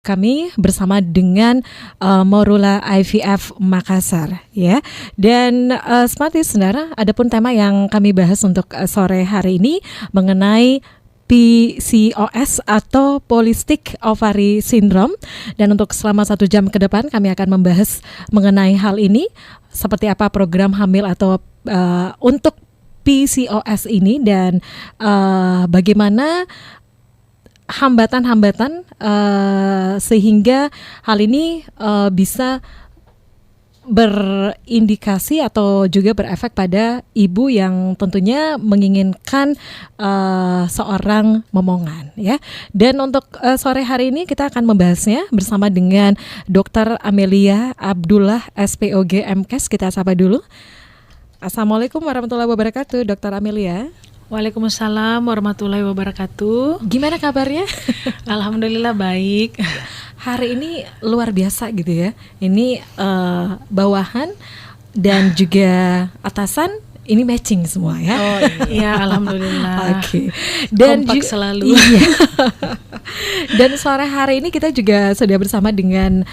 kami bersama dengan Morula IVF Makassar ya. Dan Smart Listener, adapun tema yang kami bahas untuk sore hari ini mengenai PCOS atau Polycystic Ovary Syndrome. Dan untuk selama 1 jam ke depan kami akan membahas mengenai hal ini, seperti apa program hamil atau untuk PCOS ini, dan bagaimana hambatan-hambatan sehingga hal ini bisa berindikasi atau juga berefek pada ibu yang tentunya menginginkan seorang momongan ya. Dan untuk sore hari ini kita akan membahasnya bersama dengan Dr. Amelia Abdullah SPOG MKes. Kita sapa dulu. Assalamualaikum warahmatullahi wabarakatuh, Dr. Amelia. Waalaikumsalam warahmatullahi wabarakatuh. Gimana kabarnya? Alhamdulillah baik. Hari ini luar biasa gitu ya. Ini bawahan dan juga atasan ini matching semua ya. Oh iya, alhamdulillah. Oke. Dan kompak selalu. Iya. Dan sore hari ini kita juga sudah bersama dengan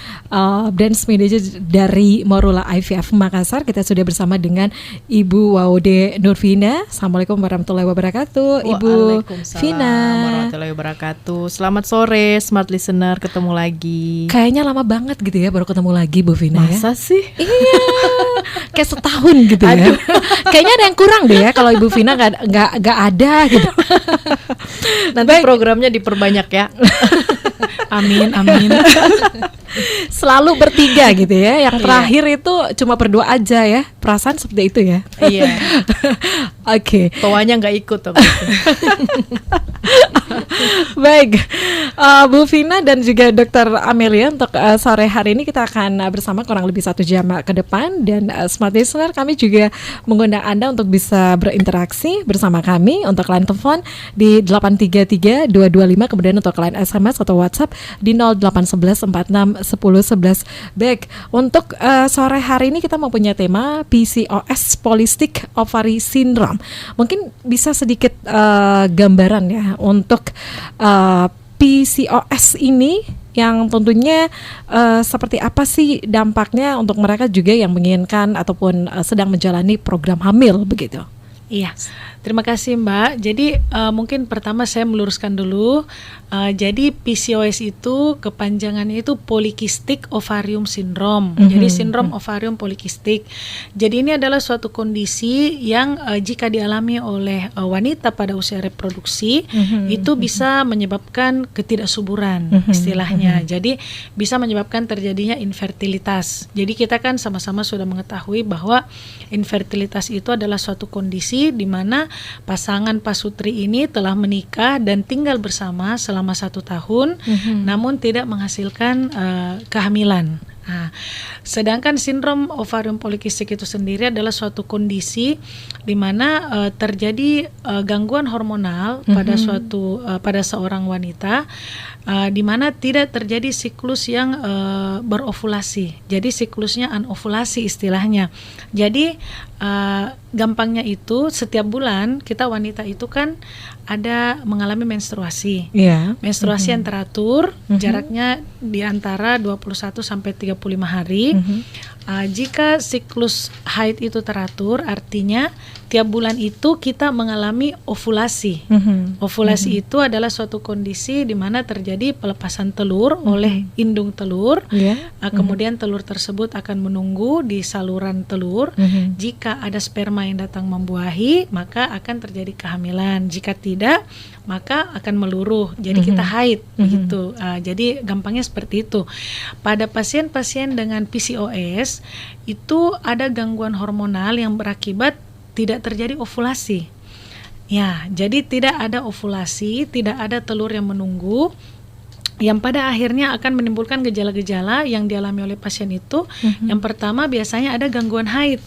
Branch Manager dari Morula IVF Makassar. Kita sudah bersama dengan Ibu Waude Nurvina. Assalamualaikum warahmatullahi wabarakatuh, Ibu Vina. Warahmatullahi wabarakatuh. Selamat sore, Smart Listener, ketemu lagi. Kayaknya lama banget gitu ya baru ketemu lagi, Bu Vina. Masa sih? Iya. Kayak setahun gitu ya. Kayaknya ada yang kurang deh ya kalau Ibu Vina nggak ada gitu. Nanti programnya diperbanyak ya. Amin, amin. Selalu bertiga gitu ya. Yang terakhir itu cuma berdua aja ya. Perasaan seperti itu ya. Iya. Oke. Toanya nggak ikut waktu itu. Baik, Bu Vina dan juga Dr. Amelia, untuk sore hari ini kita akan bersama kurang lebih 1 jam ke depan. Dan Smart Listener, kami juga mengundang Anda untuk bisa berinteraksi bersama kami untuk line telepon di 833-225, kemudian untuk line SMS atau WhatsApp di 0811461011. Baik, untuk sore hari ini kita mempunyai tema PCOS, Polycystic Ovary Syndrome. Mungkin bisa sedikit gambaran ya untuk PCOS ini, yang tentunya seperti apa sih dampaknya untuk mereka juga yang menginginkan ataupun sedang menjalani program hamil begitu. Iya, terima kasih Mbak. Jadi mungkin pertama saya meluruskan dulu. Jadi PCOS itu kepanjangannya itu Polycystic Ovarium Syndrome. Jadi sindrom ovarium polikistik. Jadi ini adalah suatu kondisi yang jika dialami oleh wanita pada usia reproduksi itu bisa menyebabkan ketidaksuburan istilahnya. Jadi bisa menyebabkan terjadinya infertilitas. Jadi kita kan sama-sama sudah mengetahui bahwa infertilitas itu adalah suatu kondisi di mana pasangan pasutri ini telah menikah dan tinggal bersama selama 1 tahun, namun tidak menghasilkan kehamilan. Nah, sedangkan sindrom ovarium polikistik itu sendiri adalah suatu kondisi di mana terjadi gangguan hormonal pada seorang wanita, di mana tidak terjadi siklus yang berovulasi. Jadi siklusnya anovulasi istilahnya. Jadi gampangnya itu setiap bulan kita wanita itu kan ada mengalami menstruasi. Menstruasi yang teratur, jaraknya di antara 21 sampai 35 hari. Jika siklus haid itu teratur, artinya tiap bulan itu kita mengalami ovulasi. Ovulasi itu adalah suatu kondisi di mana terjadi pelepasan telur oleh indung telur. Kemudian telur tersebut akan menunggu di saluran telur. Jika ada sperma yang datang membuahi, maka akan terjadi kehamilan. Jika tidak, maka akan meluruh. Jadi kita haid begitu. Jadi gampangnya seperti itu. Pada pasien-pasien dengan PCOS itu ada gangguan hormonal yang berakibat tidak terjadi ovulasi. Ya, jadi tidak ada ovulasi, tidak ada telur yang menunggu, yang pada akhirnya akan menimbulkan gejala-gejala yang dialami oleh pasien itu. Yang pertama biasanya ada gangguan haid.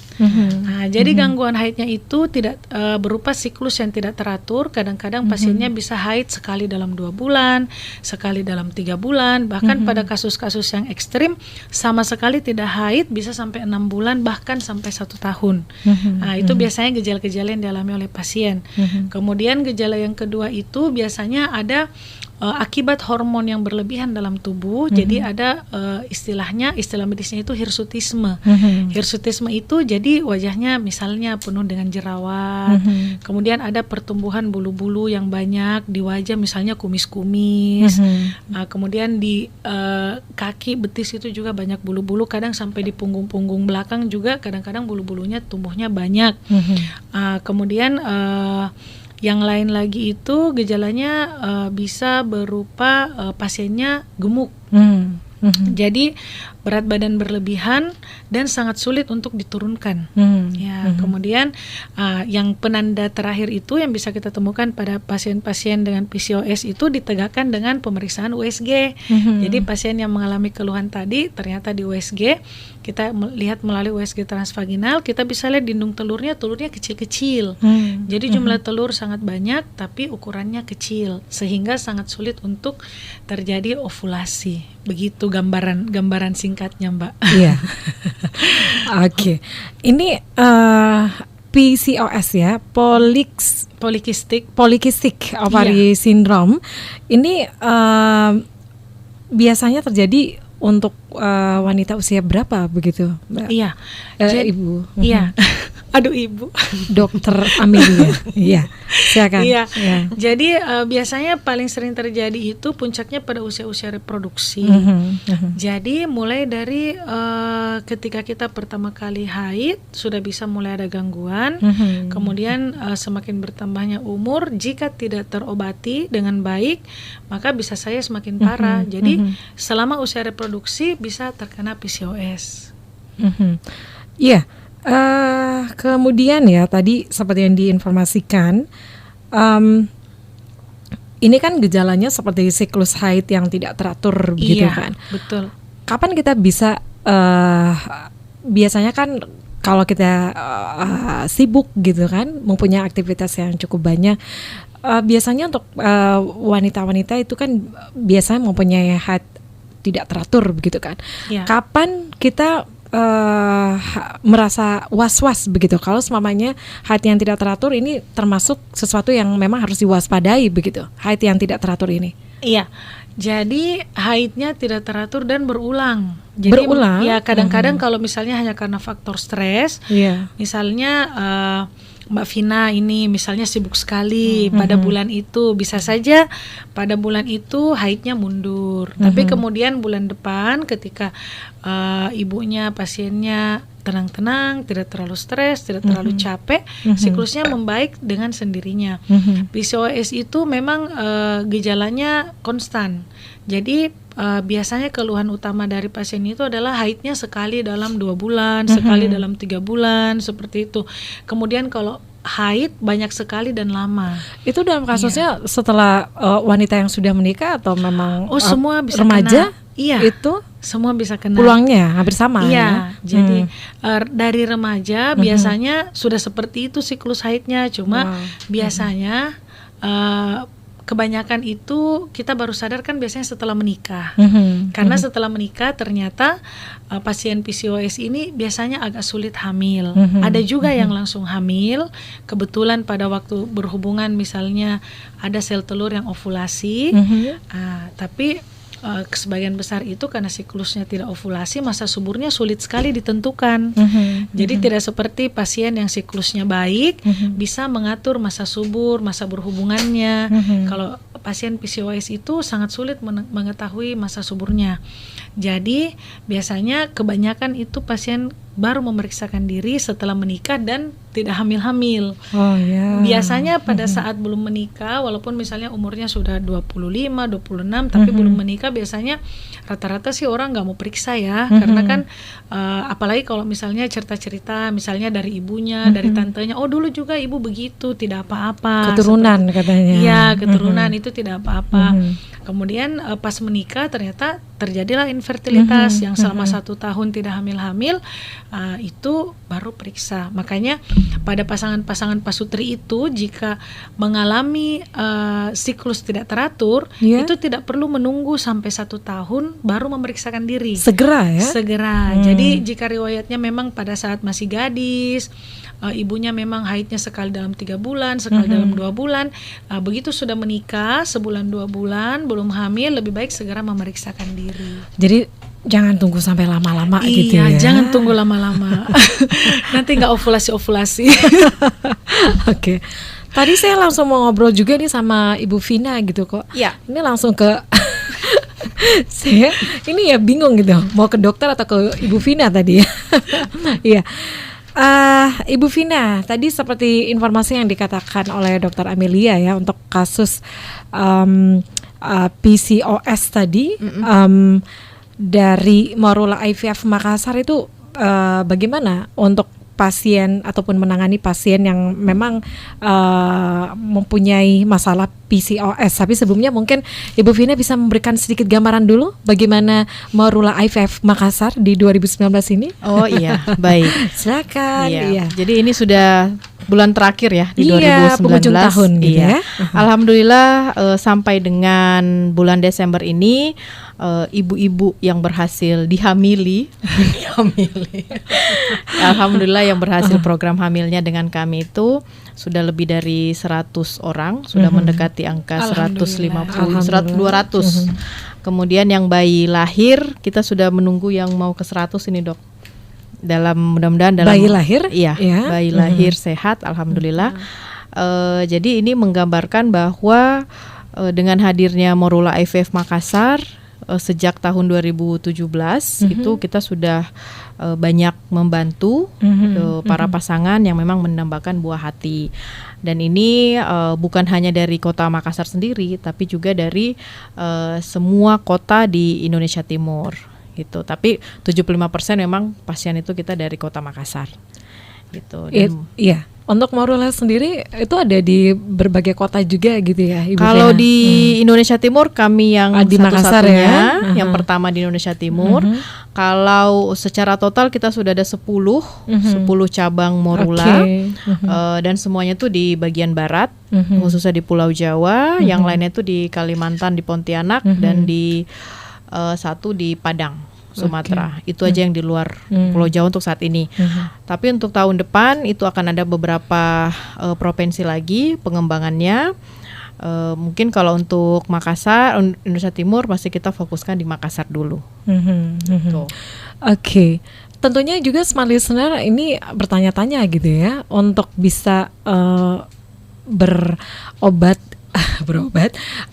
Nah, jadi gangguan haidnya itu tidak berupa siklus yang tidak teratur. Kadang-kadang pasiennya bisa haid sekali dalam 2 bulan, sekali dalam 3 bulan, bahkan pada kasus-kasus yang ekstrim sama sekali tidak haid bisa sampai 6 bulan, bahkan sampai 1 tahun. Nah, itu biasanya gejala-gejala yang dialami oleh pasien. Kemudian gejala yang kedua itu biasanya ada akibat hormon yang berlebihan dalam tubuh. Jadi ada istilah medisnya itu hirsutisme. Hirsutisme itu jadi wajahnya misalnya penuh dengan jerawat, kemudian ada pertumbuhan bulu-bulu yang banyak di wajah, misalnya kumis-kumis, kemudian di kaki betis itu juga banyak bulu-bulu, kadang sampai di punggung-punggung belakang juga kadang-kadang bulu-bulunya tumbuhnya banyak. Kemudian yang lain lagi itu gejalanya bisa berupa pasiennya gemuk. Jadi berat badan berlebihan dan sangat sulit untuk diturunkan. Kemudian yang penanda terakhir itu yang bisa kita temukan pada pasien-pasien dengan PCOS itu ditegakkan dengan pemeriksaan USG. Jadi pasien yang mengalami keluhan tadi ternyata di USG kita lihat melalui USG transvaginal, kita bisa lihat dinding telurnya kecil-kecil. Jadi jumlah telur sangat banyak tapi ukurannya kecil sehingga sangat sulit untuk terjadi ovulasi. Begitu gambaran singkatnya, Mbak. Iya. Oke. Ini PCOS ya, polycystic ovary syndrome. Ini biasanya terjadi untuk wanita usia berapa begitu, Mbak? Iya. Ibu. Iya. Aduh, Ibu. Dokter Amelia. Iya. Silakan. Iya. Jadi biasanya paling sering terjadi itu puncaknya pada usia-usia reproduksi. Jadi mulai dari ketika kita pertama kali haid sudah bisa mulai ada gangguan. Kemudian semakin bertambahnya umur, jika tidak terobati dengan baik, maka bisa saja semakin parah. Jadi selama usia reproduksi bisa terkena PCOS. Iya. Kemudian ya tadi seperti yang diinformasikan, ini kan gejalanya seperti siklus haid yang tidak teratur gitu kan. Betul. Kapan kita bisa biasanya kan kalau kita sibuk gitu kan, mempunyai aktivitas yang cukup banyak, biasanya untuk wanita-wanita itu kan biasanya mempunyai haid tidak teratur begitu kan. Kapan kita merasa was-was begitu kalau semuanya haid yang tidak teratur ini termasuk sesuatu yang memang harus diwaspadai begitu, haid yang tidak teratur ini? Iya, jadi haidnya tidak teratur dan berulang. Jadi berulang? Ya kadang-kadang kalau misalnya hanya karena faktor stres, misalnya Mbak Vina ini misalnya sibuk sekali pada bulan itu, bisa saja pada bulan itu haidnya mundur. Tapi kemudian bulan depan ketika ibunya, pasiennya tenang-tenang, tidak terlalu stres, tidak terlalu capek, siklusnya membaik dengan sendirinya. PCOS itu memang gejalanya konstan. Jadi biasanya keluhan utama dari pasien itu adalah haidnya sekali dalam 2 bulan, sekali dalam 3 bulan, seperti itu. Kemudian kalau haid banyak sekali dan lama. Itu dalam kasusnya setelah wanita yang sudah menikah atau memang semua bisa remaja? Kena. Iya. Itu semua bisa kena. Peluangnya hampir sama. Iya. Jadi dari remaja biasanya sudah seperti itu siklus haidnya, cuma biasanya kebanyakan itu kita baru sadar kan biasanya setelah menikah. Karena setelah menikah ternyata pasien PCOS ini biasanya agak sulit hamil. Ada juga yang langsung hamil, kebetulan pada waktu berhubungan misalnya ada sel telur yang ovulasi, tapi sebagian besar itu karena siklusnya tidak ovulasi, masa suburnya sulit sekali ditentukan. Jadi tidak seperti pasien yang siklusnya baik bisa mengatur masa subur, masa berhubungannya. Kalau pasien PCOS itu sangat sulit mengetahui masa suburnya. Jadi biasanya kebanyakan itu pasien baru memeriksakan diri setelah menikah dan tidak hamil-hamil. Biasanya pada saat belum menikah, walaupun misalnya umurnya sudah 25, 26 tapi belum menikah, biasanya rata-rata sih orang nggak mau periksa ya, karena kan apalagi kalau misalnya cerita-cerita misalnya dari ibunya, dari tantenya, oh dulu juga ibu begitu, tidak apa-apa. Keturunan katanya. Iya, keturunan itu tidak apa-apa. Kemudian pas menikah ternyata terjadilah infertilitas yang selama 1 tahun tidak hamil-hamil, itu baru periksa. Makanya pada pasangan-pasangan pasutri itu jika mengalami siklus tidak teratur, itu tidak perlu menunggu sampai 1 tahun baru memeriksakan diri. Segera ya? Segera. Jadi jika riwayatnya memang pada saat masih gadis, ibunya memang haidnya sekali dalam 3 bulan, sekali dalam 2 bulan, begitu sudah menikah sebulan 2 bulan, belum hamil, lebih baik segera memeriksakan diri. Jadi jangan tunggu sampai lama-lama gitu ya. Iya, jangan tunggu lama-lama. Nanti nggak ovulasi. Oke. Tadi saya langsung mau ngobrol juga nih sama Ibu Vina gitu kok. Iya. Ini langsung ke saya ini ya bingung gitu, mau ke dokter atau ke Ibu Vina tadi ya. Iya. Ibu Vina, tadi seperti informasi yang dikatakan oleh Dokter Amelia ya untuk kasus PCOS tadi dari Morula IVF Makassar itu bagaimana untuk pasien ataupun menangani pasien yang memang mempunyai masalah PCOS. Tapi sebelumnya mungkin Ibu Vina bisa memberikan sedikit gambaran dulu bagaimana Morula IVF Makassar di 2019 ini. Oh iya, baik. Silakan. Iya. Jadi ini sudah bulan terakhir ya di 2019. Penghujung tahun gitu ya. Alhamdulillah sampai dengan bulan Desember ini ibu-ibu yang berhasil dihamili. Alhamdulillah yang berhasil program hamilnya dengan kami itu sudah lebih dari 100 orang, sudah mendekati angka 150, 200. Kemudian yang bayi lahir kita sudah menunggu yang mau ke 100 ini, Dok. Mudah-mudahan dalam bayi lahir? Iya, ya. Bayi lahir sehat, alhamdulillah. Jadi ini menggambarkan bahwa dengan hadirnya Morula IVF Makassar sejak tahun 2017 itu kita sudah banyak membantu para pasangan yang memang menambahkan buah hati. Dan ini bukan hanya dari kota Makassar sendiri, tapi juga dari semua kota di Indonesia Timur gitu. Tapi 75% memang pasien itu kita dari kota Makassar gitu. Iya. Untuk Morula sendiri itu ada di berbagai kota juga gitu ya, Ibu Kalau Vina? di Indonesia Timur kami yang di Makassar satu-satunya, ya? yang pertama di Indonesia Timur. Kalau secara total kita sudah ada 10 cabang Morula. Dan semuanya itu di bagian barat, khususnya di Pulau Jawa, yang lainnya itu di Kalimantan, di Pontianak, dan di satu di Padang, Sumatera. Itu aja yang di luar Pulau Jawa untuk saat ini. Tapi untuk tahun depan itu akan ada beberapa provinsi lagi pengembangannya. Mungkin kalau untuk Makassar, Indonesia Timur pasti kita fokuskan di Makassar dulu. Oke. Tentunya juga smart listener ini bertanya-tanya gitu ya untuk bisa berobat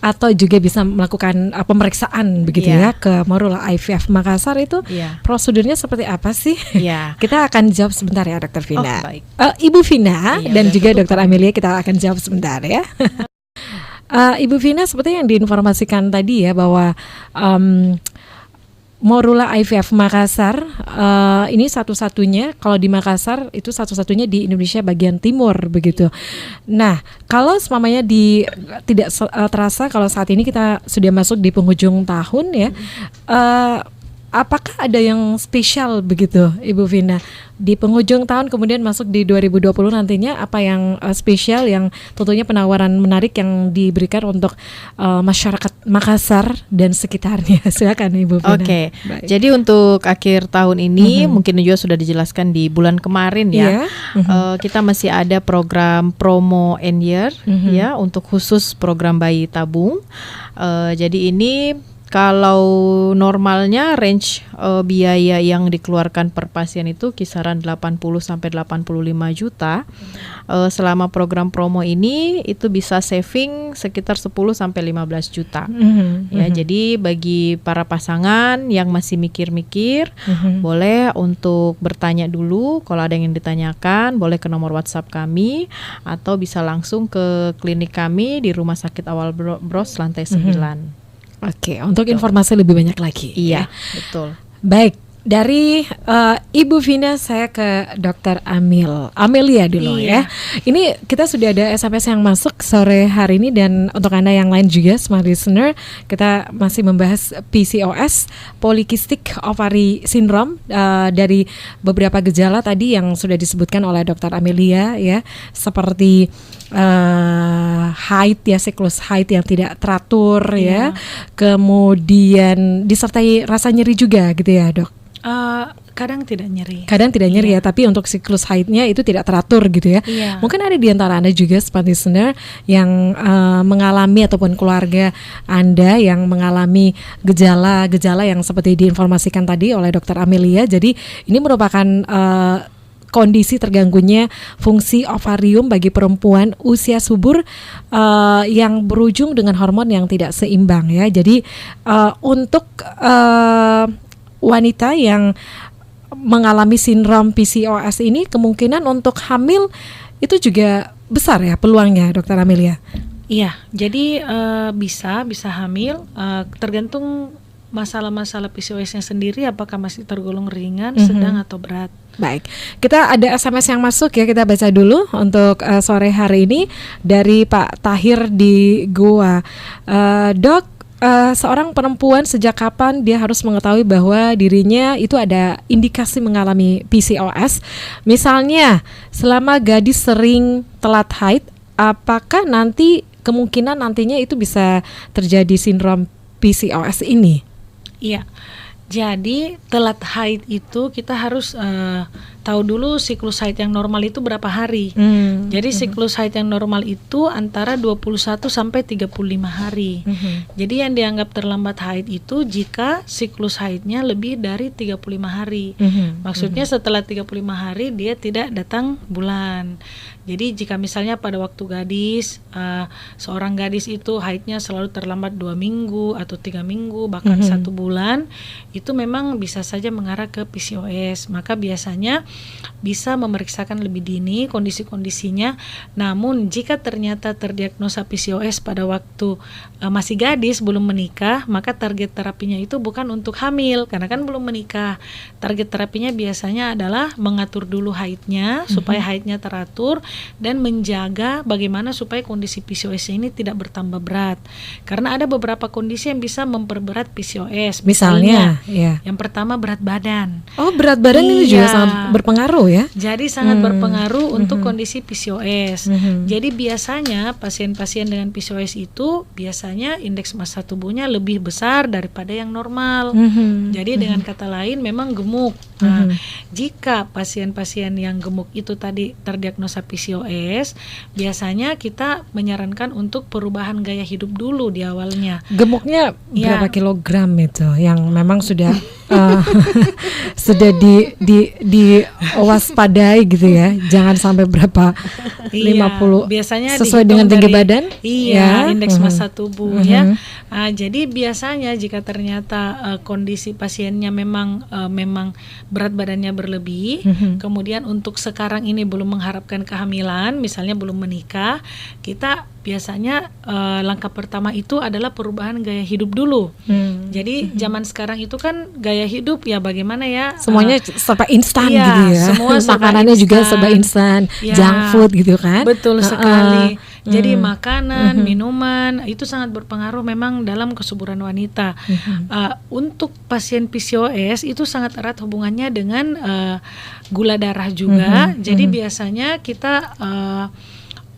atau juga bisa melakukan pemeriksaan begitu ya ke Morula IVF Makassar itu prosedurnya seperti apa sih? Kita akan jawab sebentar ya Dokter Vina. Ibu Vina dan juga Dokter Amelia kita akan jawab sebentar ya. Ibu Vina seperti yang diinformasikan tadi ya bahwa Morula IVF Makassar ini satu-satunya, kalau di Makassar itu satu-satunya di Indonesia bagian timur begitu. Nah, kalau semuanya tidak terasa kalau saat ini kita sudah masuk di penghujung tahun ya, apakah ada yang spesial begitu Ibu Vina di penghujung tahun kemudian masuk di 2020 nantinya, apa yang spesial yang tentunya penawaran menarik yang diberikan untuk masyarakat Makassar dan sekitarnya? Silakan Ibu Vina. Oke. Jadi untuk akhir tahun ini mungkin juga sudah dijelaskan di bulan kemarin ya. Kita masih ada program promo end year ya untuk khusus program bayi tabung. Jadi ini kalau normalnya range biaya yang dikeluarkan per pasien itu kisaran 80 sampai 85 juta. Selama program promo ini itu bisa saving sekitar 10 sampai 15 juta. Ya, jadi bagi para pasangan yang masih mikir-mikir, boleh untuk bertanya dulu kalau ada yang ditanyakan, boleh ke nomor WhatsApp kami atau bisa langsung ke klinik kami di Rumah Sakit Awal Bros lantai 9. Oke, untuk informasi lebih banyak lagi. Iya, betul. Baik, dari Ibu Vina saya ke Dokter Amelia dulu ya. Ini kita sudah ada SMS yang masuk sore hari ini, dan untuk Anda yang lain juga smart listener, kita masih membahas PCOS, Polycystic Ovary Syndrome, dari beberapa gejala tadi yang sudah disebutkan oleh Dokter Amelia ya, seperti haid ya, siklus haid yang tidak teratur ya, kemudian disertai rasa nyeri juga gitu ya Dok. Kadang tidak nyeri. Kadang tidak nyeri ya, tapi untuk siklus haidnya itu tidak teratur gitu ya. Iya. Mungkin ada di antara Anda juga smart listener yang mengalami ataupun keluarga Anda yang mengalami gejala-gejala yang seperti diinformasikan tadi oleh Dr. Amelia. Jadi ini merupakan kondisi terganggunya fungsi ovarium bagi perempuan usia subur yang berujung dengan hormon yang tidak seimbang ya. Jadi untuk wanita yang mengalami sindrom PCOS ini kemungkinan untuk hamil itu juga besar ya peluangnya, Dr. Amelia. Iya, jadi bisa hamil, tergantung masalah-masalah PCOS-nya sendiri apakah masih tergolong ringan, sedang atau berat. Baik, kita ada SMS yang masuk ya, kita baca dulu untuk sore hari ini dari Pak Tahir di Goa. Dok, seorang perempuan sejak kapan dia harus mengetahui bahwa dirinya itu ada indikasi mengalami PCOS? Misalnya, selama gadis sering telat haid, apakah nanti kemungkinan nantinya itu bisa terjadi sindrom PCOS ini? Iya. Jadi telat haid itu kita harus tahu dulu siklus haid yang normal itu berapa hari. Jadi siklus haid yang normal itu antara 21 sampai 35 hari. Jadi yang dianggap terlambat haid itu jika siklus haidnya lebih dari 35 hari. Maksudnya setelah 35 hari dia tidak datang bulan. Jadi jika misalnya pada waktu gadis, seorang gadis itu haidnya selalu terlambat 2 minggu atau 3 minggu bahkan 1 bulan, itu memang bisa saja mengarah ke PCOS. Maka biasanya bisa memeriksakan lebih dini kondisi-kondisinya. Namun jika ternyata terdiagnosa PCOS pada waktu masih gadis belum menikah, maka target terapinya itu bukan untuk hamil karena kan belum menikah. Target terapinya biasanya adalah mengatur dulu haidnya supaya haidnya teratur dan menjaga bagaimana supaya kondisi PCOS ini tidak bertambah berat. Karena ada beberapa kondisi yang bisa memperberat PCOS. Misalnya yang pertama berat badan. Oh, berat badan ini juga sangat berpengaruh ya? Jadi sangat berpengaruh untuk kondisi PCOS. Jadi biasanya pasien-pasien dengan PCOS itu biasanya indeks massa tubuhnya lebih besar daripada yang normal. Jadi dengan kata lain memang gemuk. Nah, jika pasien-pasien yang gemuk itu tadi terdiagnosa PCOS, biasanya kita menyarankan untuk perubahan gaya hidup dulu di awalnya. Gemuknya berapa kilogram itu yang memang sudah sudah diwaspadai gitu ya, jangan sampai berapa 50 biasanya sesuai dengan tinggi badan. Indeks massa tubuh ya. Jadi biasanya jika ternyata kondisi pasiennya memang berat badannya berlebih, kemudian untuk sekarang ini belum mengharapkan kehamilan, misalnya belum menikah, kita biasanya langkah pertama itu adalah perubahan gaya hidup dulu. Jadi zaman sekarang itu kan gaya hidup ya bagaimana ya, semuanya serba instan gitu ya. Semua makanannya juga serba instan, junk food gitu kan. Betul sekali. Jadi makanan, minuman itu sangat berpengaruh memang dalam kesuburan wanita. Untuk pasien PCOS itu sangat erat hubungannya dengan gula darah juga. Jadi biasanya kita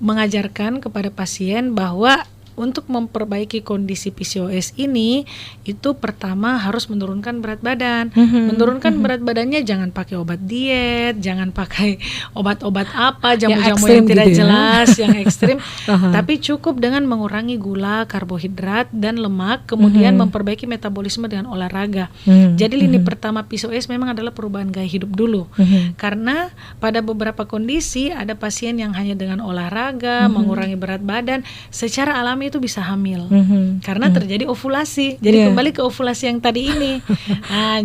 mengajarkan kepada pasien bahwa untuk memperbaiki kondisi PCOS ini, itu pertama harus menurunkan berat badan. Menurunkan berat badannya jangan pakai obat diet, jangan pakai obat-obat apa, jamu-jamu yang tidak gitu jelas, yang ekstrim. Tapi cukup dengan mengurangi gula, karbohidrat, dan lemak, kemudian memperbaiki metabolisme dengan olahraga. Jadi lini pertama PCOS memang adalah perubahan gaya hidup dulu. Karena pada beberapa kondisi ada pasien yang hanya dengan olahraga, mengurangi berat badan, secara alami itu bisa hamil karena terjadi ovulasi. Jadi kembali ke ovulasi yang tadi ini.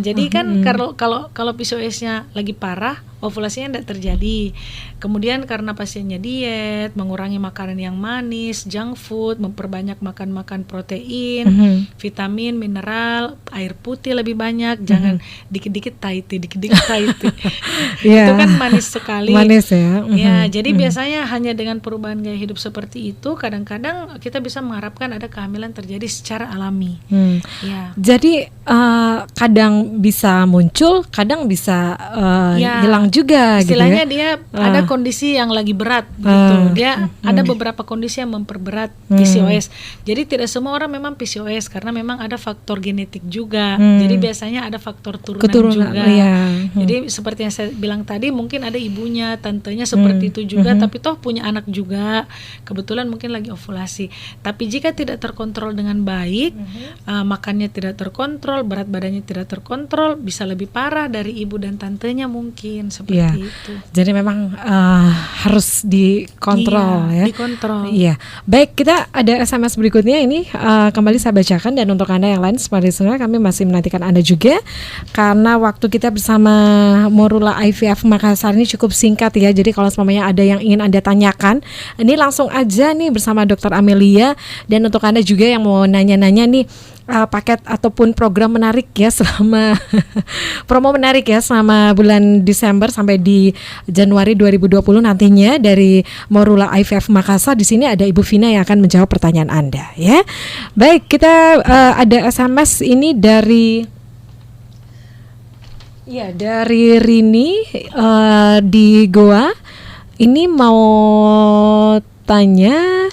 Jadi kan kalau PCOS-nya lagi parah, ovulasinya tidak terjadi. Kemudian karena pasiennya diet, mengurangi makanan yang manis, junk food, memperbanyak makan protein, vitamin, mineral, air putih lebih banyak, jangan dikit-dikit Thai tea. Itu kan manis sekali. Manis ya. Jadi biasanya hanya dengan perubahan gaya hidup seperti itu, kadang-kadang kita bisa mengharapkan ada kehamilan terjadi secara alami. Jadi kadang bisa muncul, kadang bisa hilang juga istilahnya gitu ya. dia ada kondisi yang lagi berat gitu. Dia ada beberapa kondisi yang memperberat PCOS. Jadi tidak semua orang memang PCOS karena memang ada faktor genetik juga. Jadi biasanya ada faktor keturunan juga. Jadi seperti yang saya bilang tadi, mungkin ada ibunya, tantenya seperti itu juga, tapi toh punya anak juga. Kebetulan mungkin lagi ovulasi. Tapi jika tidak terkontrol dengan baik, makannya tidak terkontrol, berat badannya tidak terkontrol, bisa lebih parah dari ibu dan tantenya mungkin seperti itu. Jadi memang harus dikontrol dikontrol. Iya. Baik, kita ada SMS berikutnya ini kembali saya bacakan, dan untuk Anda yang lain seperti sebenarnya kami masih menantikan Anda juga karena waktu kita bersama Morula IVF Makassar ini cukup singkat ya. Jadi kalau semuanya ada yang ingin Anda tanyakan, ini langsung aja nih bersama Dr. Amelia. Dan untuk Anda juga yang mau nanya-nanya nih paket ataupun program menarik ya selama promo menarik ya selama bulan Desember sampai di Januari 2020 nantinya dari Morula IVF Makassar. Di sini ada Ibu Vina yang akan menjawab pertanyaan Anda ya. Baik, kita ada SMS ini dari Rini di Goa. Ini mau tanya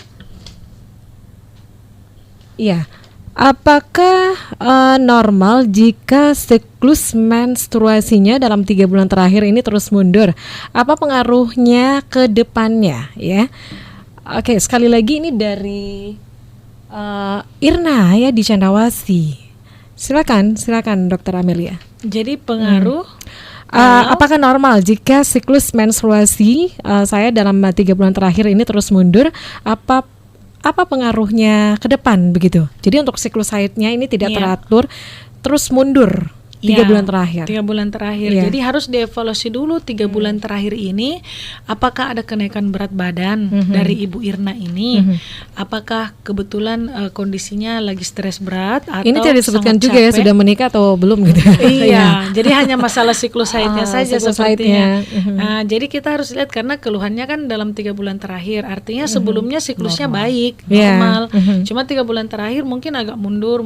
apakah normal jika siklus menstruasinya dalam 3 bulan terakhir ini terus mundur? Apa pengaruhnya ke depannya ya? Oke, sekali lagi ini dari Irna ya di Cendrawasih. Silakan Dr. Amelia. Jadi pengaruh apakah normal jika siklus menstruasi saya dalam 3 bulan terakhir ini terus mundur? Apa pengaruhnya ke depan begitu? Jadi untuk siklus haidnya ini tidak teratur, terus mundur 3 bulan terakhir. 3 bulan terakhir. Jadi harus dievaluasi dulu 3 bulan terakhir ini, apakah ada kenaikan berat badan dari Ibu Irna ini? Apakah kebetulan kondisinya lagi stres berat atau ini tidak disebutkan juga ya sudah menikah atau belum gitu. Iya, jadi hanya masalah siklus haidnya saja sepertinya. Jadi kita harus lihat karena keluhannya kan dalam 3 bulan terakhir. Artinya sebelumnya siklusnya baik, normal. Cuma 3 bulan terakhir mungkin agak mundur.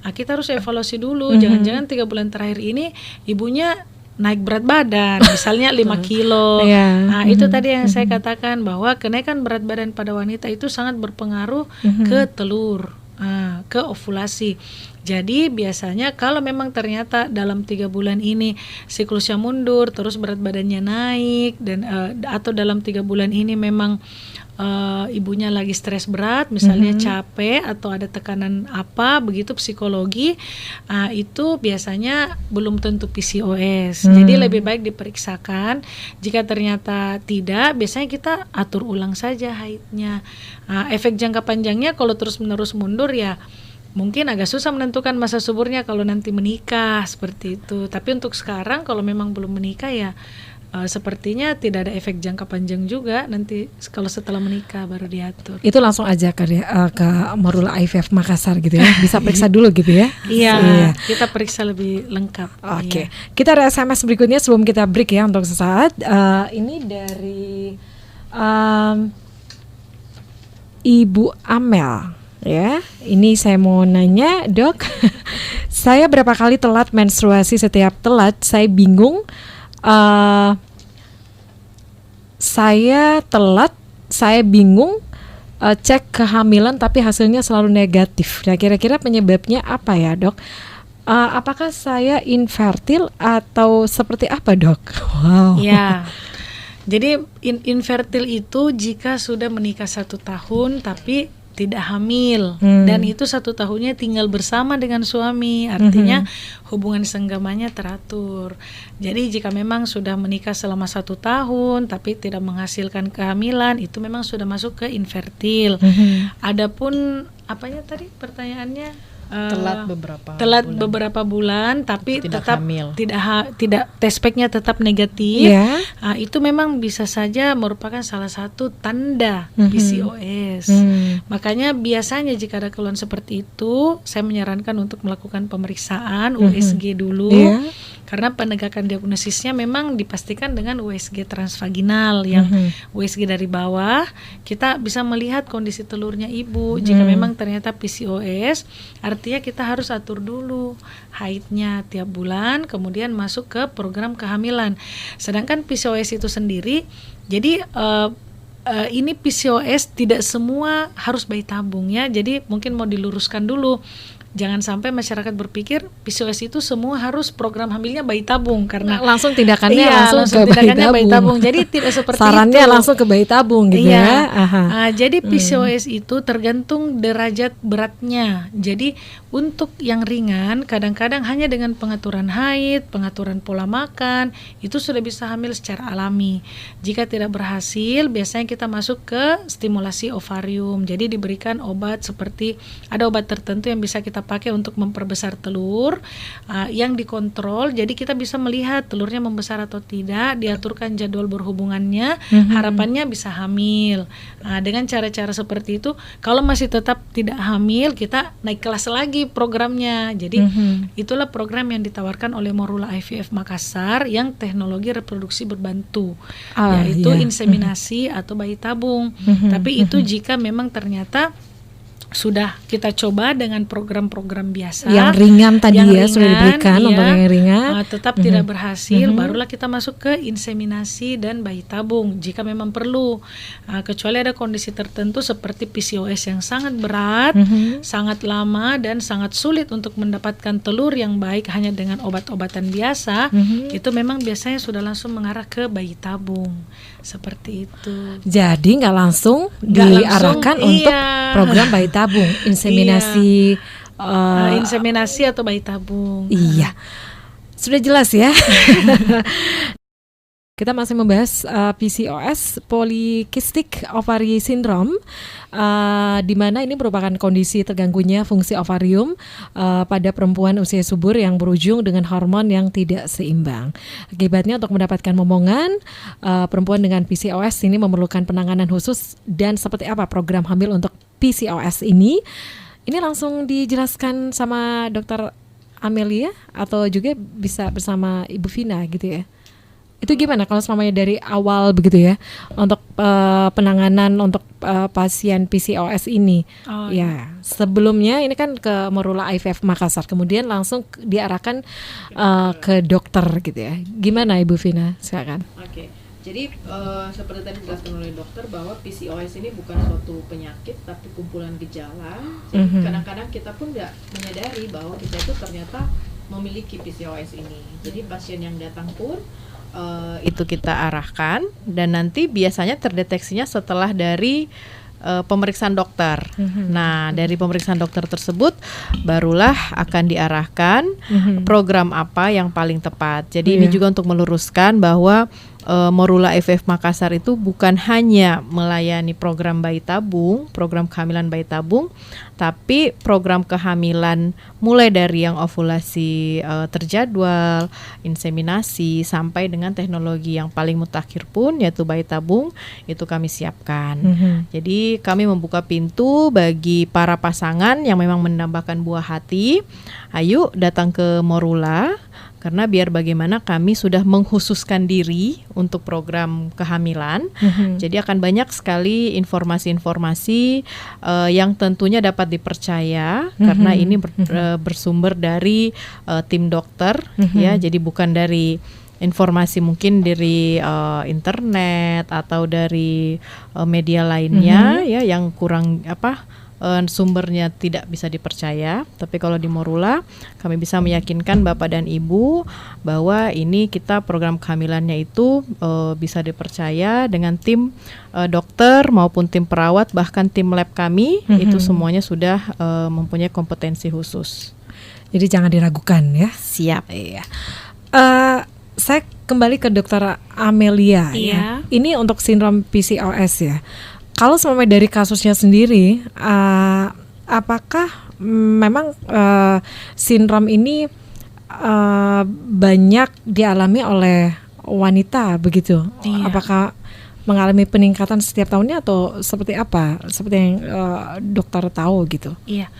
Kita harus evaluasi dulu. Jangan-jangan 3 bulan terakhir ini ibunya naik berat badan, misalnya 5 kilo. Nah, itu tadi yang saya katakan bahwa kenaikan berat badan pada wanita itu sangat berpengaruh ke telur, ke ovulasi. Jadi biasanya kalau memang ternyata dalam 3 bulan ini siklusnya mundur, terus berat badannya naik, dan atau dalam 3 bulan ini memang ibunya lagi stres berat, misalnya capek atau ada tekanan apa begitu psikologi, itu biasanya belum tentu PCOS. Jadi lebih baik diperiksakan. Jika ternyata tidak, biasanya kita atur ulang saja haidnya. Efek jangka panjangnya kalau terus-menerus mundur ya mungkin agak susah menentukan masa suburnya kalau nanti menikah seperti itu. Tapi untuk sekarang kalau memang belum menikah ya sepertinya tidak ada efek jangka panjang juga, nanti kalau setelah menikah baru diatur. Itu langsung aja ke Morula IVF Makassar gitu ya, bisa periksa dulu gitu ya. Iya, kita periksa lebih lengkap. Oke. Kita ada SMS berikutnya sebelum kita break ya untuk sesaat. Ini dari Ibu Amel ya. Ini saya mau nanya, Dok. Saya berapa kali telat menstruasi? Setiap telat saya bingung. Saya bingung cek kehamilan tapi hasilnya selalu negatif. Nah, kira-kira penyebabnya apa ya, Dok? Apakah saya infertil atau seperti apa, Dok? Wow. Ya. Jadi infertil itu jika sudah menikah 1 tahun tapi tidak hamil, dan itu 1 tahunnya tinggal bersama dengan suami, artinya hubungan senggamanya teratur. Jadi jika memang sudah menikah selama 1 tahun tapi tidak menghasilkan kehamilan, itu memang sudah masuk ke infertil. Adapun apanya tadi pertanyaannya? Telat beberapa bulan tapi tidak tetap hamil. tidak test packnya tetap negatif. Itu memang bisa saja merupakan salah satu tanda PCOS. Makanya biasanya jika ada keluhan seperti itu, saya menyarankan untuk melakukan pemeriksaan USG dulu. Karena penegakan diagnosisnya memang dipastikan dengan USG transvaginal yang USG dari bawah, kita bisa melihat kondisi telurnya ibu. Jika memang ternyata PCOS, artinya kita harus atur dulu haidnya tiap bulan, kemudian masuk ke program kehamilan. Sedangkan PCOS itu sendiri, jadi ini PCOS tidak semua harus bayi tabung ya. Jadi mungkin mau diluruskan dulu. Jangan sampai masyarakat berpikir PCOS itu semua harus program hamilnya bayi tabung, karena langsung tindakannya langsung ke bayi tabung. Jadi tidak seperti sarannya itu. langsung ke bayi tabung gitu ya. Jadi PCOS itu tergantung derajat beratnya. Jadi untuk yang ringan kadang-kadang hanya dengan pengaturan haid, pengaturan pola makan itu sudah bisa hamil secara alami. Jika tidak berhasil, biasanya kita masuk ke stimulasi ovarium. Jadi diberikan obat seperti ada obat tertentu yang bisa kita pakai untuk memperbesar telur yang dikontrol, jadi kita bisa melihat telurnya membesar atau tidak, diaturkan jadwal berhubungannya, harapannya bisa hamil. Dengan cara-cara seperti itu, kalau masih tetap tidak hamil, kita naik kelas lagi programnya. Jadi itulah program yang ditawarkan oleh Morula IVF Makassar yang teknologi reproduksi berbantu, yaitu inseminasi atau bayi tabung. Tapi itu jika memang ternyata sudah kita coba dengan program-program biasa yang ringan tadi sudah diberikan untuk yang ringan, tetap tidak berhasil, barulah kita masuk ke inseminasi dan bayi tabung jika memang perlu. Kecuali ada kondisi tertentu seperti PCOS yang sangat berat, sangat lama dan sangat sulit untuk mendapatkan telur yang baik hanya dengan obat-obatan biasa, itu memang biasanya sudah langsung mengarah ke bayi tabung. Seperti itu. Jadi nggak langsung diarahkan untuk program bayi tabung, inseminasi, inseminasi atau bayi tabung. Iya, sudah jelas ya. Kita masih membahas PCOS, Polycystic Ovary Syndrome, di mana ini merupakan kondisi terganggunya fungsi ovarium pada perempuan usia subur yang berujung dengan hormon yang tidak seimbang. Akibatnya untuk mendapatkan momongan, perempuan dengan PCOS ini memerlukan penanganan khusus. Dan seperti apa program hamil untuk PCOS ini? Ini langsung dijelaskan sama Dr. Amelia atau juga bisa bersama Ibu Vina gitu ya? Itu gimana kalau semuanya dari awal begitu ya untuk penanganan untuk pasien PCOS ini? Ya, sebelumnya ini kan ke Morula IVF Makassar, kemudian langsung diarahkan ke dokter gitu ya. Gimana Ibu Vina? Silakan. Oke. Jadi seperti tadi dijelaskan oleh dokter bahwa PCOS ini bukan suatu penyakit tapi kumpulan gejala. Jadi kadang-kadang kita pun nggak menyadari bahwa kita itu ternyata memiliki PCOS ini. Jadi pasien yang datang pun itu kita arahkan dan nanti biasanya terdeteksinya setelah dari pemeriksaan dokter. Nah, dari pemeriksaan dokter tersebut barulah akan diarahkan program apa yang paling tepat. Jadi ini juga untuk meluruskan bahwa Morula IVF Makassar itu bukan hanya melayani program bayi tabung, program kehamilan bayi tabung, tapi program kehamilan mulai dari yang ovulasi terjadwal, inseminasi, sampai dengan teknologi yang paling mutakhir pun yaitu bayi tabung, itu kami siapkan. Jadi kami membuka pintu bagi para pasangan yang memang menambahkan buah hati, ayo datang ke Morula. Karena biar bagaimana kami sudah mengkhususkan diri untuk program kehamilan. Jadi akan banyak sekali informasi-informasi yang tentunya dapat dipercaya karena ini bersumber dari tim dokter ya. Jadi bukan dari informasi mungkin dari internet atau dari media lainnya ya yang kurang sumbernya tidak bisa dipercaya. Tapi kalau di Morula kami bisa meyakinkan Bapak dan Ibu bahwa ini kita program kehamilannya itu bisa dipercaya dengan tim dokter maupun tim perawat, bahkan tim lab kami itu semuanya sudah mempunyai kompetensi khusus. Jadi jangan diragukan ya. Siap. Iya. Saya kembali ke Dr. Amelia ya. Ini untuk sindrom PCOS ya. Kalau semuanya dari kasusnya sendiri, apakah memang sindrom ini banyak dialami oleh wanita begitu? Iya. Apakah mengalami peningkatan setiap tahunnya atau seperti apa? Seperti yang dokter tahu gitu. Iya.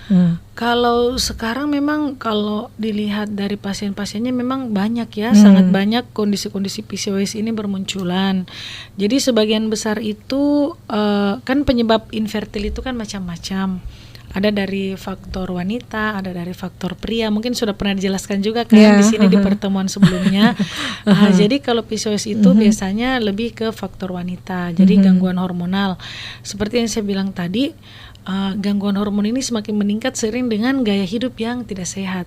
Kalau sekarang memang kalau dilihat dari pasien-pasiennya memang banyak ya, sangat banyak kondisi-kondisi PCOS ini bermunculan. Jadi sebagian besar itu kan penyebab infertil itu kan macam-macam. Ada dari faktor wanita, ada dari faktor pria. Mungkin sudah pernah dijelaskan juga kan di sini di pertemuan sebelumnya. Jadi kalau PCOS itu biasanya lebih ke faktor wanita. Jadi gangguan hormonal. Seperti yang saya bilang tadi, gangguan hormon ini semakin meningkat seiring dengan gaya hidup yang tidak sehat.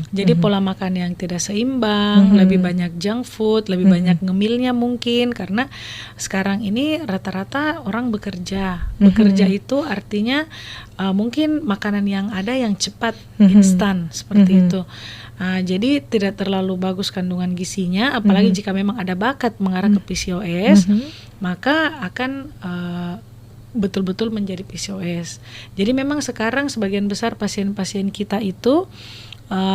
Jadi pola makan yang tidak seimbang, lebih banyak junk food, lebih banyak ngemilnya mungkin, karena sekarang ini rata-rata orang bekerja. Bekerja itu artinya mungkin makanan yang ada yang cepat, instan seperti itu. Jadi tidak terlalu bagus kandungan gizinya, apalagi jika memang ada bakat mengarah ke PCOS, maka akan betul-betul menjadi PCOS. Jadi memang sekarang sebagian besar pasien-pasien kita itu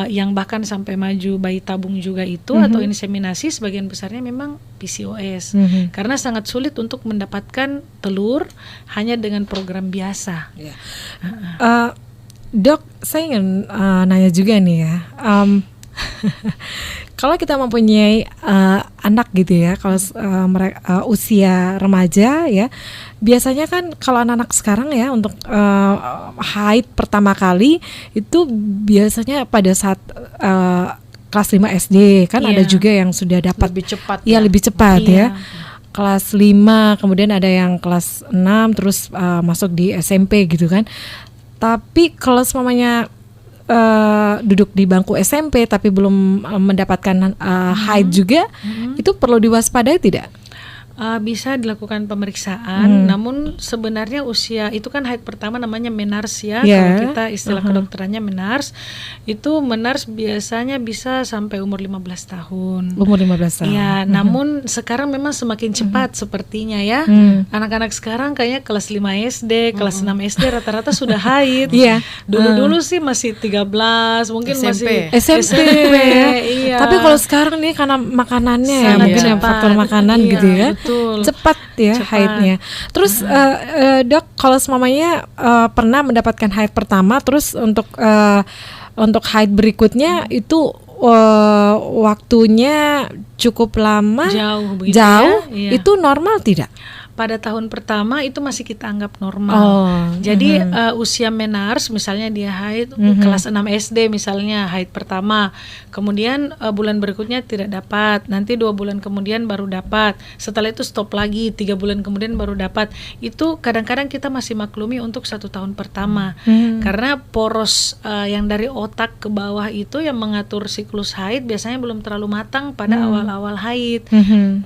yang bahkan sampai maju bayi tabung juga itu atau inseminasi, sebagian besarnya memang PCOS. Karena sangat sulit untuk mendapatkan telur hanya dengan program biasa. Dok, saya ingin nanya juga nih ya. Kalau kita mempunyai anak gitu ya, kalau mereka usia remaja ya, biasanya kan kalau anak-anak sekarang ya untuk haid pertama kali itu biasanya pada saat kelas 5 SD kan, ada juga yang sudah dapat lebih cepat. Iya, lebih cepat ya. Kelas 5, kemudian ada yang kelas 6 terus masuk di SMP gitu kan. Tapi kalau semuanya duduk di bangku SMP tapi belum mendapatkan haid juga, itu perlu diwaspadai tidak? Bisa dilakukan pemeriksaan, namun sebenarnya usia itu kan haid pertama namanya menars ya. Kalau kita istilah kedokterannya menars, itu menars biasanya bisa sampai umur 15 tahun. Umur 15 tahun. Ya, namun sekarang memang semakin cepat sepertinya ya. Anak-anak sekarang kayaknya kelas 5 SD, kelas 6 SD rata-rata sudah haid. Dulu-dulu sih masih 13, mungkin SMP. masih SMP. Iya. Tapi kalau sekarang nih karena makanannya ya, mungkin ya, faktor makanan gitu ya. Cepat ya haidnya. Terus dok, kalau semuanya pernah mendapatkan haid pertama, terus untuk haid berikutnya itu waktunya cukup lama, jauh ya? Itu normal tidak? Pada tahun pertama itu masih kita anggap normal. Jadi usia menars misalnya dia haid kelas 6 SD misalnya haid pertama, kemudian bulan berikutnya tidak dapat, nanti 2 bulan kemudian baru dapat, setelah itu stop lagi, 3 bulan kemudian baru dapat. Itu kadang-kadang kita masih maklumi untuk 1 tahun pertama, karena poros yang dari otak ke bawah itu yang mengatur siklus haid biasanya belum terlalu matang pada awal-awal haid.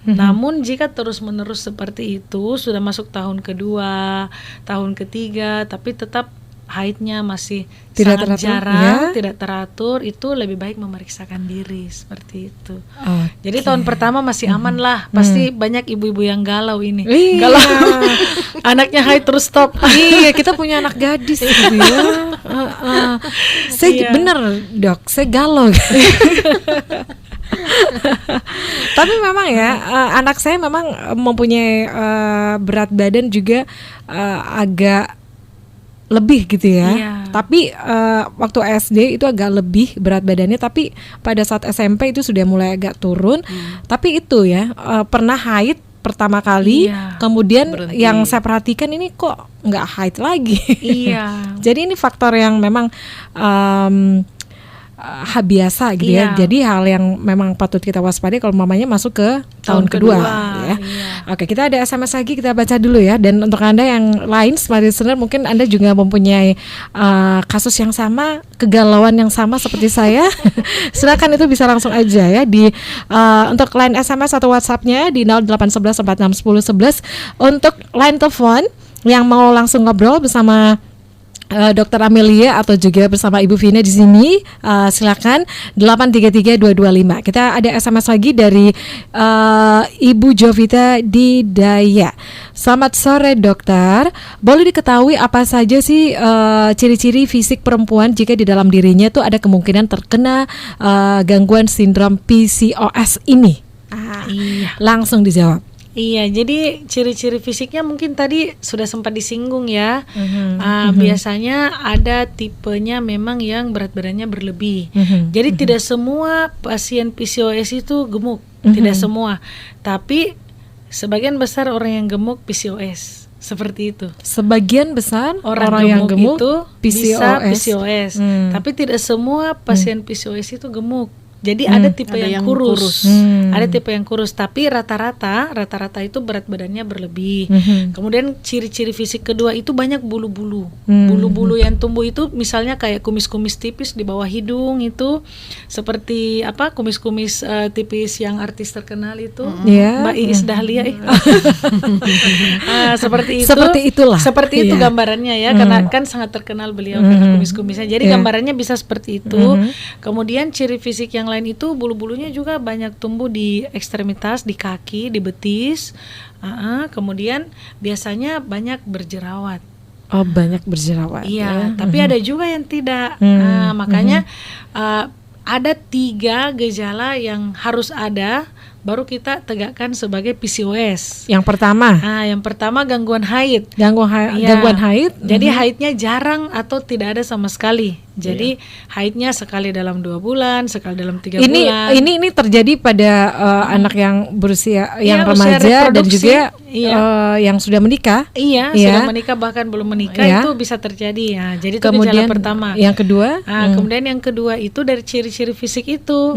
Namun jika terus-menerus seperti itu, sudah masuk tahun kedua, tahun ketiga, tapi tetap haidnya masih tidak sangat teratur, jarang, tidak teratur, itu lebih baik memeriksakan diri seperti itu. Jadi tahun pertama masih aman lah. Pasti banyak ibu-ibu yang galau ini. Galau anaknya haid terus stop. Iya, kita punya anak gadis gitu ya. Saya bener dok, saya galau. Tapi memang ya, anak saya memang mempunyai berat badan juga agak lebih gitu ya. Tapi waktu SD itu agak lebih berat badannya, tapi pada saat SMP itu sudah mulai agak turun. Tapi itu ya, pernah haid pertama kali, kemudian berhenti. Yang saya perhatikan ini kok nggak haid lagi. Jadi ini faktor yang memang biasa gitu ya. Jadi hal yang memang patut kita waspadai kalau mamanya masuk ke tahun kedua ya. Oke, kita ada SMS lagi, kita baca dulu ya. Dan untuk Anda yang lain smart listener, mungkin Anda juga mempunyai kasus yang sama, kegalauan yang sama seperti saya. Silakan itu bisa langsung aja ya di untuk line SMS atau WhatsApp-nya di 0811 46 10 11. Untuk line telepon yang mau langsung ngobrol bersama Dr. Amelia atau juga bersama Ibu Vina di sini, silakan 833-225. Kita ada SMS lagi dari Ibu Jovita di Daya. Selamat sore dokter, boleh diketahui apa saja sih ciri-ciri fisik perempuan jika di dalam dirinya tuh ada kemungkinan terkena gangguan sindrom PCOS ini? Langsung dijawab. Iya, jadi ciri-ciri fisiknya mungkin tadi sudah sempat disinggung ya. Biasanya ada tipenya memang yang berat badannya berlebih. Jadi tidak semua pasien PCOS itu gemuk, tidak semua. Tapi sebagian besar orang yang gemuk PCOS. seperti itu. Sebagian besar Orang yang gemuk itu bisa PCOS. PCOS, tapi tidak semua pasien PCOS itu gemuk. Jadi ada tipe yang kurus. Ada tipe yang kurus, tapi rata-rata itu berat badannya berlebih. Kemudian ciri-ciri fisik kedua itu banyak bulu-bulu. Bulu-bulu yang tumbuh itu misalnya kayak kumis-kumis tipis di bawah hidung itu, seperti kumis-kumis tipis yang artis terkenal itu, Mbak Iis Dahlia. Seperti itu. Seperti itu gambarannya ya, karena kan sangat terkenal beliau karena kumis-kumisnya. Jadi gambarannya bisa seperti itu. Kemudian ciri fisik yang lain itu bulu-bulunya juga banyak tumbuh di ekstremitas, di kaki, di betis. Kemudian biasanya banyak berjerawat. Oh, banyak berjerawat. Iya, tapi ada juga yang tidak. Makanya ada 3 gejala yang harus ada baru kita tegakkan sebagai PCOS. Yang pertama? Yang pertama gangguan haid. Gangguan haid. Jadi haidnya jarang atau tidak ada sama sekali. Jadi haidnya sekali dalam 2 bulan, sekali dalam 3 bulan. Ini terjadi pada anak yang berusia yang remaja dan juga yang sudah menikah. Sudah menikah bahkan belum menikah itu bisa terjadi. Ya, jadi itu gejala pertama. Yang kedua? Kemudian yang kedua itu dari ciri-ciri fisik itu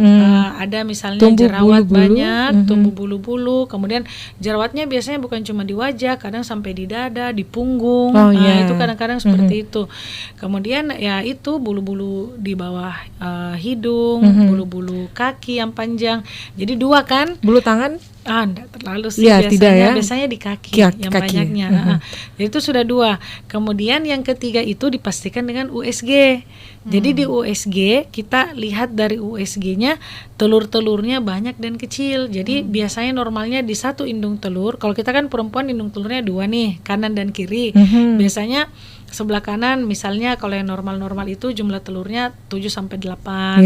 ada misalnya tumbuh jerawat bulu-bulu. banyak, tumbuh bulu-bulu. Kemudian jerawatnya biasanya bukan cuma di wajah, kadang sampai di dada, di punggung. Itu kadang-kadang seperti itu. Kemudian ya itu bulu-bulu di bawah hidung, bulu-bulu kaki yang panjang. Jadi 2 kan? Bulu tangan? Enggak terlalu sih biasanya. Biasanya di kaki yang kaki. banyaknya. Jadi itu sudah 2. Kemudian yang ketiga itu dipastikan dengan USG. Jadi di USG kita lihat dari USG-nya telur-telurnya banyak dan kecil. Jadi biasanya normalnya di 1 indung telur. Kalau kita kan perempuan indung telurnya 2 nih, kanan dan kiri. Biasanya sebelah kanan misalnya kalau yang normal-normal itu jumlah telurnya 7 sampai 8.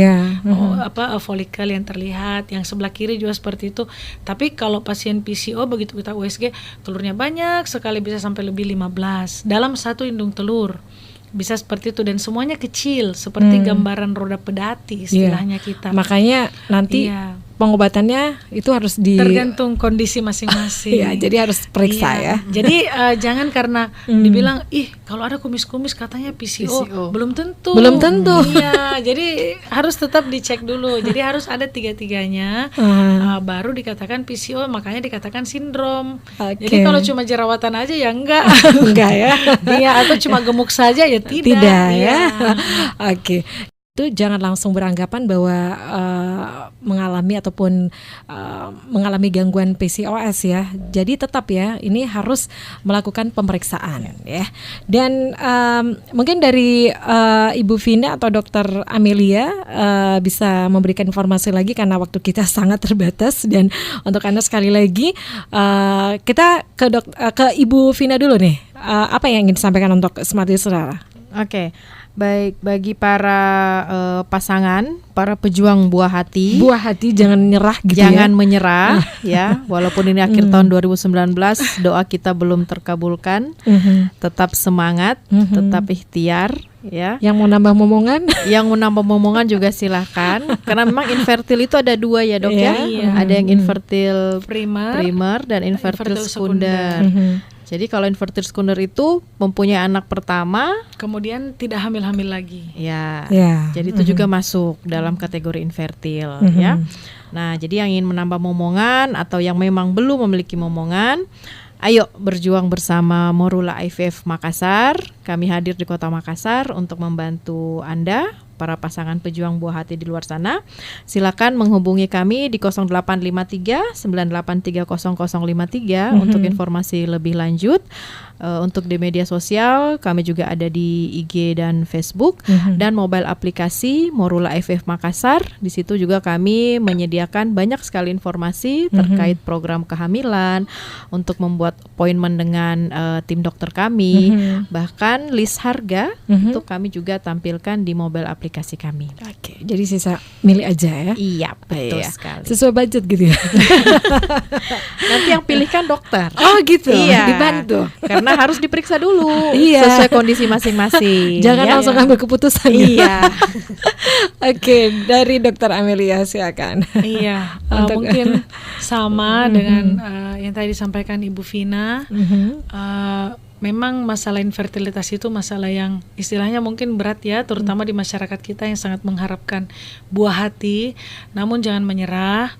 Folikel yang terlihat. Yang sebelah kiri juga seperti itu. Tapi kalau pasien PCO begitu kita USG telurnya banyak sekali, bisa sampai lebih 15 dalam 1 indung telur. Bisa seperti itu dan semuanya kecil seperti gambaran roda pedati istilahnya kita. Makanya nanti pengobatannya itu harus tergantung kondisi masing-masing. Jadi harus periksa ya. Jadi jangan karena dibilang kalau ada kumis-kumis katanya PCO. Belum tentu. Iya, jadi harus tetap dicek dulu. Jadi harus ada 3-tiganya baru dikatakan PCO, makanya dikatakan sindrom. Jadi kalau cuma jerawatan aja ya enggak. Enggak ya. Atau cuma gemuk saja ya tidak. Ya. Oke. Itu jangan langsung beranggapan bahwa mengalami ataupun mengalami gangguan PCOS ya. Jadi tetap ya ini harus melakukan pemeriksaan ya. Dan mungkin dari Ibu Vina atau Dokter Amelia bisa memberikan informasi lagi karena waktu kita sangat terbatas. Dan untuk Anda sekali lagi kita ke Ibu Vina dulu nih. Apa yang ingin disampaikan untuk Smart Listener? Oke. Baik, bagi para pasangan, para pejuang buah hati jangan nyerah gitu jangan menyerah ya, walaupun ini akhir tahun 2019 doa kita belum terkabulkan. Tetap semangat, tetap ikhtiar ya. Yang mau nambah momongan juga silahkan, karena memang infertil itu ada 2 ya dok ya. Ada yang infertil primer dan infertil sekunder. Jadi kalau infertil sekunder itu mempunyai anak pertama kemudian tidak hamil-hamil lagi. Jadi itu juga masuk dalam kategori infertil ya. Nah, jadi yang ingin menambah momongan atau yang memang belum memiliki momongan, ayo berjuang bersama Morula IVF Makassar. Kami hadir di Kota Makassar untuk membantu Anda, para pasangan pejuang buah hati di luar sana. Silakan menghubungi kami di 0853 983 0053 untuk informasi lebih lanjut. Untuk di media sosial kami juga ada di IG dan Facebook dan mobile aplikasi Morula IVF Makassar. Di situ juga kami menyediakan banyak sekali informasi terkait program kehamilan, untuk membuat appointment dengan tim dokter kami, bahkan list harga itu kami juga tampilkan di mobile aplikasi aplikasi kami. Oke, jadi sisa milih aja ya. Iya, betul Iya. sekali. Sesuai budget gitu ya. Nanti yang pilihkan dokter. Oh gitu. Iya, Dibantu. karena harus diperiksa dulu Iya. sesuai kondisi masing-masing. Jangan ya. langsung ambil keputusan. Iya. Oke, dari Dokter Amelia silakan. Iya, Untuk- mungkin sama dengan yang tadi disampaikan Ibu Vina. Memang masalah infertilitas itu masalah yang istilahnya mungkin berat ya, terutama di masyarakat kita yang sangat mengharapkan buah hati. Namun jangan menyerah.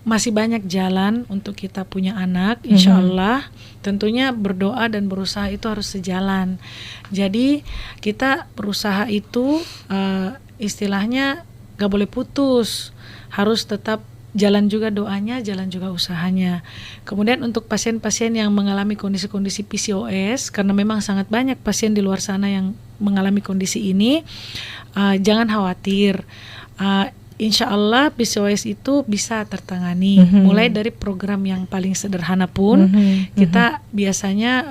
Masih banyak jalan untuk kita punya anak, insya Allah. Tentunya berdoa dan berusaha itu harus sejalan. Jadi kita berusaha itu istilahnya gak boleh putus, harus tetap jalan juga doanya, jalan juga usahanya. Kemudian untuk pasien-pasien yang mengalami kondisi-kondisi PCOS, karena memang sangat banyak pasien di luar sana yang mengalami kondisi ini, jangan khawatir. Insya Allah PCOS itu bisa tertangani. Mulai dari program yang paling sederhana pun, kita biasanya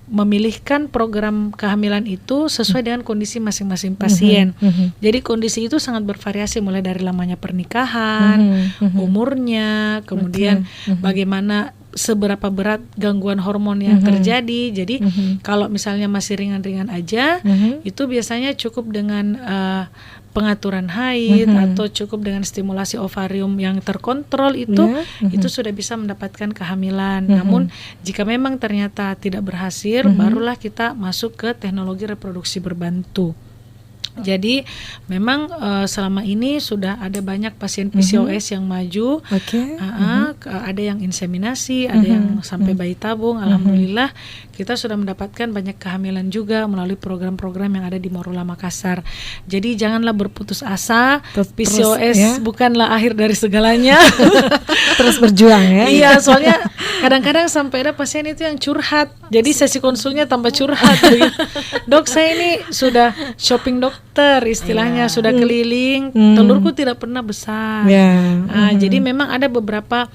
memilihkan program kehamilan itu sesuai dengan kondisi masing-masing pasien. Jadi kondisi itu sangat bervariasi, mulai dari lamanya pernikahan, umurnya, kemudian bagaimana seberapa berat gangguan hormon yang terjadi. Jadi kalau misalnya masih ringan-ringan aja, itu biasanya cukup dengan pengaturan haid atau cukup dengan stimulasi ovarium yang terkontrol itu sudah bisa mendapatkan kehamilan. Namun jika memang ternyata tidak berhasil, barulah kita masuk ke teknologi reproduksi berbantu. Jadi memang selama ini sudah ada banyak pasien PCOS yang maju, ada yang inseminasi, ada yang sampai bayi tabung. Alhamdulillah kita sudah mendapatkan banyak kehamilan juga melalui program-program yang ada di Morula Makassar. Jadi janganlah berputus asa, PCOS ya, bukanlah akhir dari segalanya. Terus berjuang ya. Iya, soalnya kadang-kadang sampai ada pasien itu yang curhat. Jadi sesi konsulnya tambah curhat. Dok, saya ini sudah shopping dokter, istilahnya sudah keliling, telurku tidak pernah besar. Jadi memang ada beberapa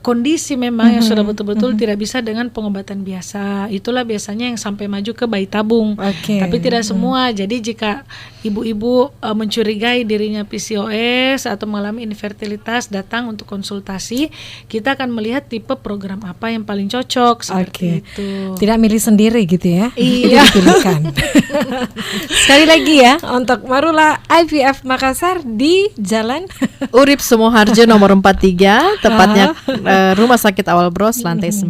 kondisi memang yang sudah betul-betul tidak bisa dengan pengobatan biasa. Itulah biasanya yang sampai maju ke bayi tabung. Tapi tidak semua. Jadi jika ibu-ibu mencurigai dirinya PCOS atau mengalami infertilitas, datang untuk konsultasi. Kita akan melihat tipe program apa yang paling cocok seperti itu. Tidak milih sendiri gitu ya. Iya. Dipilihkan. Sekali lagi ya, untuk Morula IVF Makassar di Jalan Urip Sumoharjo nomor 43, tepatnya Rumah Sakit Awal Bros, lantai 9.